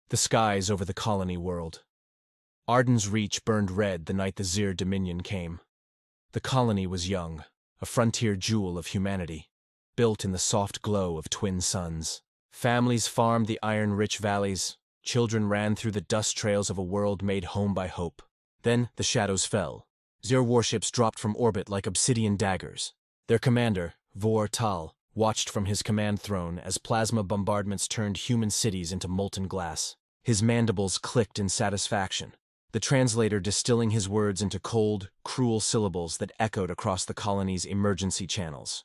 The skies over the colony whirled. Arden's Reach burned red the night the Zir Dominion came. The colony was young, a frontier jewel of humanity, built in the soft glow of twin suns. Families farmed the iron-rich valleys, children ran through the dust trails of a world made home by hope. Then the shadows fell. Zir warships dropped from orbit like obsidian daggers. Their commander, Vor-Tal, watched from his command throne as plasma bombardments turned human cities into molten glass. His mandibles clicked in satisfaction, the translator distilling his words into cold, cruel syllables that echoed across the colony's emergency channels.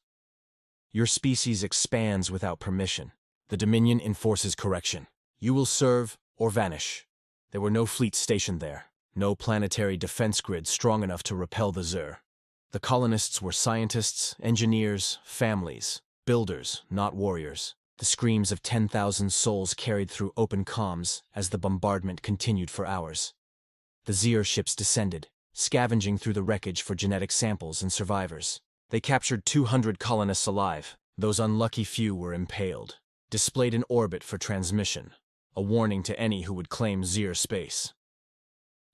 Your species expands without permission. The Dominion enforces correction. You will serve or vanish. There were no fleets stationed there, no planetary defense grid strong enough to repel the Zir. The colonists were scientists, engineers, families, builders, not warriors. The screams of 10,000 souls carried through open comms as the bombardment continued for hours. The Zir ships descended, scavenging through the wreckage for genetic samples and survivors. They captured 200 colonists alive. Those unlucky few were impaled, displayed in orbit for transmission, a warning to any who would claim Zir space.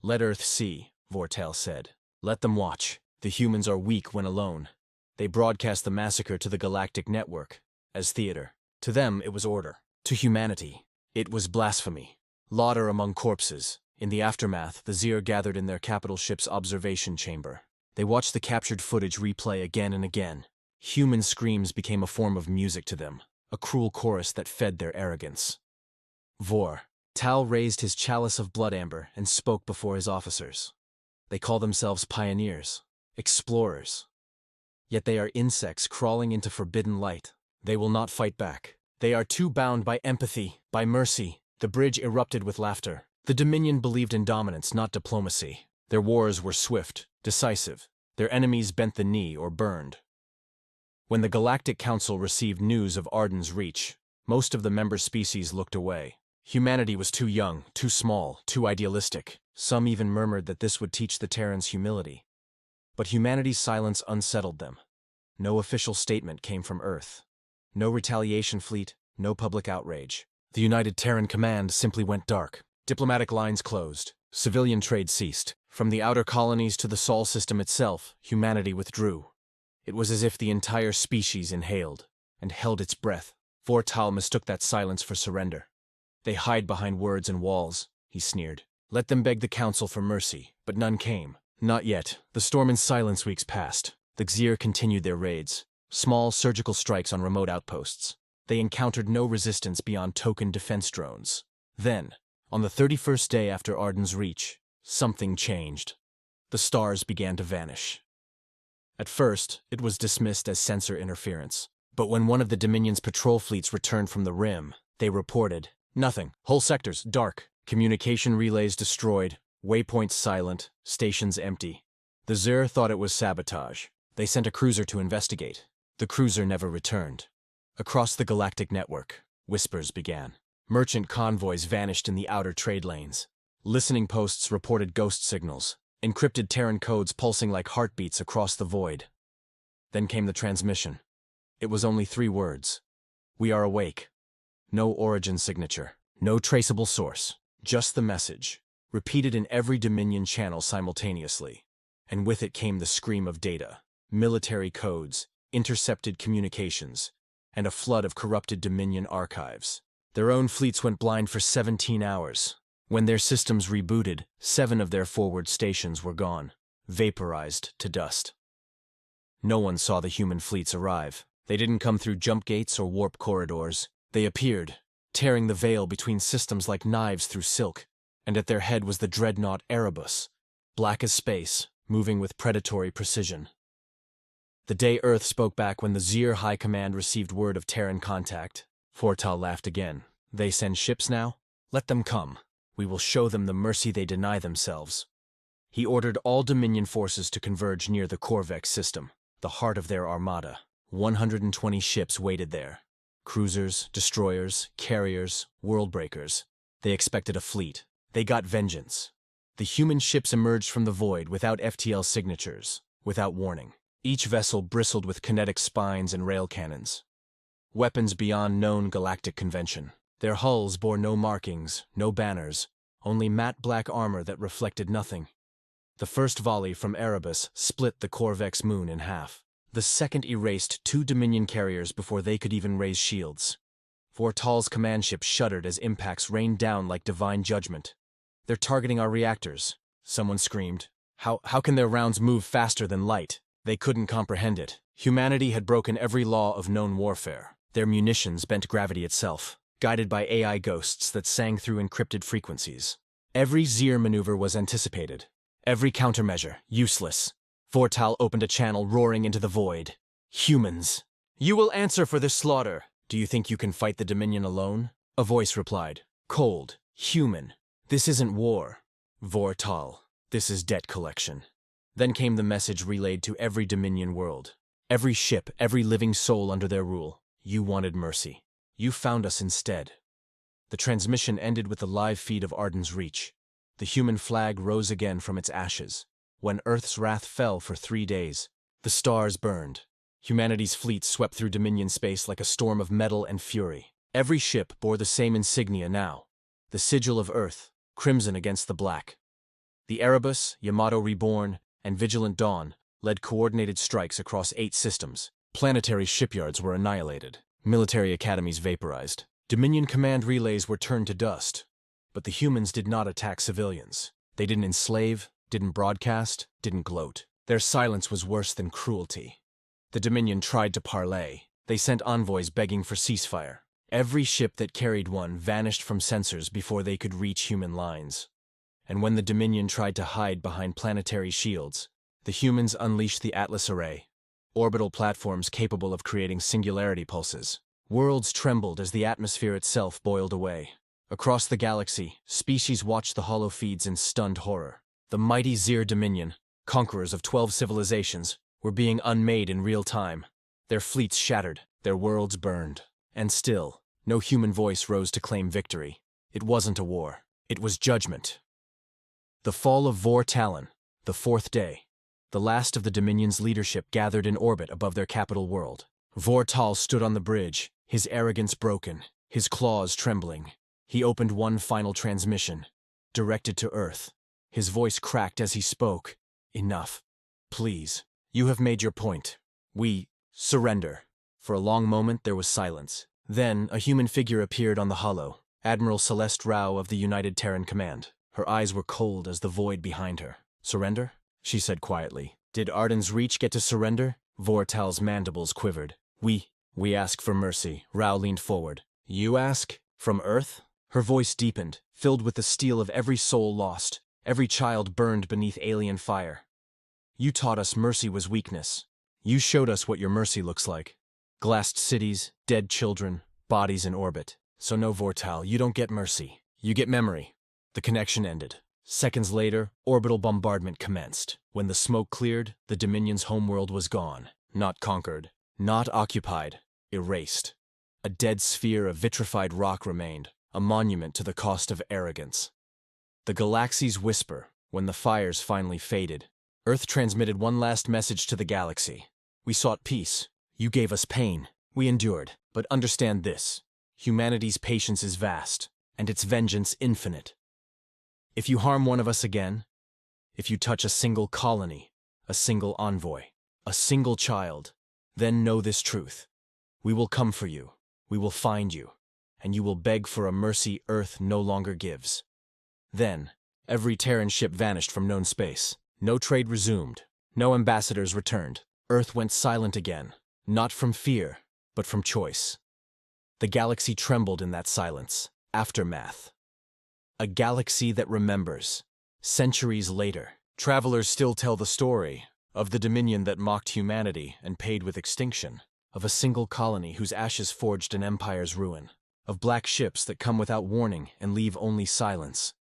Let Earth see, Vor-Tal said. Let them watch. The humans are weak when alone. They broadcast the massacre to the galactic network as theater. To them, it was order. To humanity, it was blasphemy. Laughter among corpses. In the aftermath, the Zir gathered in their capital ship's observation chamber. They watched the captured footage replay again and again. Human screams became a form of music to them, a cruel chorus that fed their arrogance. Vor-Tal raised his chalice of blood amber and spoke before his officers. They call themselves pioneers, explorers. Yet they are insects crawling into forbidden light. They will not fight back. They are too bound by empathy, by mercy. The bridge erupted with laughter. The Dominion believed in dominance, not diplomacy. Their wars were swift, decisive. Their enemies bent the knee or burned. When the Galactic Council received news of Arden's Reach, most of the member species looked away. Humanity was too young, too small, too idealistic. Some even murmured that this would teach the Terrans humility. But humanity's silence unsettled them. No official statement came from Earth. No retaliation fleet, no public outrage. The United Terran Command simply went dark. Diplomatic lines closed. Civilian trade ceased. From the outer colonies to the Sol system itself, humanity withdrew. It was as if the entire species inhaled and held its breath. Vor-Tal mistook that silence for surrender. They hide behind words and walls, he sneered. Let them beg the Council for mercy, but none came. Not yet. The storm and silence weeks passed. The Xir continued their raids. Small surgical strikes on remote outposts. They encountered no resistance beyond token defense drones. Then, on the 31st day after Arden's Reach, something changed. The stars began to vanish. At first, it was dismissed as sensor interference. But when one of the Dominion's patrol fleets returned from the Rim, they reported, nothing. Whole sectors, dark. Communication relays destroyed. Waypoints silent. Stations empty. The Zir thought it was sabotage. They sent a cruiser to investigate. The cruiser never returned. Across the galactic network, whispers began. Merchant convoys vanished in the outer trade lanes. Listening posts reported ghost signals, encrypted Terran codes pulsing like heartbeats across the void. Then came the transmission. It was only 3 words. We are awake. No origin signature, no traceable source, just the message, repeated in every Dominion channel simultaneously. And with it came the scream of data, military codes, intercepted communications, and a flood of corrupted Dominion archives. Their own fleets went blind for 17 hours. When their systems rebooted, 7 of their forward stations were gone, vaporized to dust. No one saw the human fleets arrive. They didn't come through jump gates or warp corridors. They appeared, tearing the veil between systems like knives through silk, and at their head was the dreadnought Erebus, black as space, moving with predatory precision. The day Earth spoke back when the Zir High Command received word of Terran contact, Vor-Tal laughed again. They send ships now? Let them come. We will show them the mercy they deny themselves. He ordered all Dominion forces to converge near the Corvex system, the heart of their armada. 120 ships waited there. Cruisers, destroyers, carriers, worldbreakers. They expected a fleet. They got vengeance. The human ships emerged from the void without FTL signatures, without warning. Each vessel bristled with kinetic spines and rail cannons. Weapons beyond known galactic convention. Their hulls bore no markings, no banners, only matte black armor that reflected nothing. The first volley from Erebus split the Corvex moon in half. The second erased 2 Dominion carriers before they could even raise shields. Vortal's command ship shuddered as impacts rained down like divine judgment. "They're targeting our reactors," someone screamed. How can their rounds move faster than light? They couldn't comprehend it. Humanity had broken every law of known warfare. Their munitions bent gravity itself, guided by AI ghosts that sang through encrypted frequencies. Every Zir maneuver was anticipated. Every countermeasure, useless. Vortal opened a channel roaring into the void. "Humans! You will answer for this slaughter! Do you think you can fight the Dominion alone?" A voice replied. Cold, human. "This isn't war, Vortal. This is debt collection." Then came the message relayed to every Dominion world. Every ship, every living soul under their rule. You wanted mercy. You found us instead. The transmission ended with the live feed of Arden's Reach. The human flag rose again from its ashes. When Earth's wrath fell for 3 days, the stars burned. Humanity's fleet swept through Dominion space like a storm of metal and fury. Every ship bore the same insignia now. The sigil of Earth, crimson against the black. The Erebus, Yamato Reborn, and Vigilant Dawn led coordinated strikes across 8 systems. Planetary shipyards were annihilated. Military academies vaporized. Dominion command relays were turned to dust. But the humans did not attack civilians. They didn't enslave, didn't broadcast, didn't gloat. Their silence was worse than cruelty. The Dominion tried to parley. They sent envoys begging for ceasefire. Every ship that carried one vanished from sensors before they could reach human lines. And when the Dominion tried to hide behind planetary shields, the humans unleashed the Atlas Array, orbital platforms capable of creating singularity pulses. Worlds trembled as the atmosphere itself boiled away. Across the galaxy, species watched the hollow feeds in stunned horror. The mighty Zir Dominion, conquerors of 12 civilizations, were being unmade in real time. Their fleets shattered, their worlds burned. And still, no human voice rose to claim victory. It wasn't a war. It was judgment. The fall of Vortalon, the 4th day. The last of the Dominion's leadership gathered in orbit above their capital world. Vortal stood on the bridge, his arrogance broken, his claws trembling. He opened one final transmission, directed to Earth. His voice cracked as he spoke. "Enough. Please. You have made your point. We surrender." For a long moment there was silence. Then a human figure appeared on the hollow, Admiral Celeste Rao of the United Terran Command. Her eyes were cold as the void behind her. "Surrender?" she said quietly. "Did Arden's Reach get to surrender?" Vortal's mandibles quivered. We ask for mercy." Rao leaned forward. "You ask? From Earth?" Her voice deepened, filled with the steel of every soul lost, every child burned beneath alien fire. "You taught us mercy was weakness. You showed us what your mercy looks like. Glassed cities, dead children, bodies in orbit. So no, Vortal, you don't get mercy. You get memory." The connection ended. Seconds later, orbital bombardment commenced. When the smoke cleared, the Dominion's homeworld was gone. Not conquered, not occupied, erased. A dead sphere of vitrified rock remained, a monument to the cost of arrogance. The galaxy's whisper, when the fires finally faded. Earth transmitted one last message to the galaxy. "We sought peace. You gave us pain. We endured. But understand this. Humanity's patience is vast, and its vengeance infinite. If you harm one of us again, if you touch a single colony, a single envoy, a single child, then know this truth. We will come for you. We will find you. And you will beg for a mercy Earth no longer gives." Then, every Terran ship vanished from known space. No trade resumed. No ambassadors returned. Earth went silent again, not from fear, but from choice. The galaxy trembled in that silence. Aftermath. A galaxy that remembers. Centuries later, travelers still tell the story of the Dominion that mocked humanity and paid with extinction, of a single colony whose ashes forged an empire's ruin, of black ships that come without warning and leave only silence.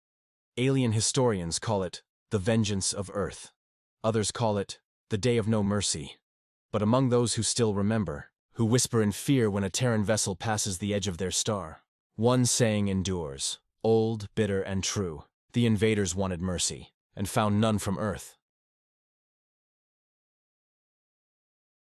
Alien historians call it the vengeance of Earth. Others call it the day of no mercy. But among those who still remember, who whisper in fear when a Terran vessel passes the edge of their star, one saying endures, old, bitter, and true. The invaders wanted mercy, and found none from Earth.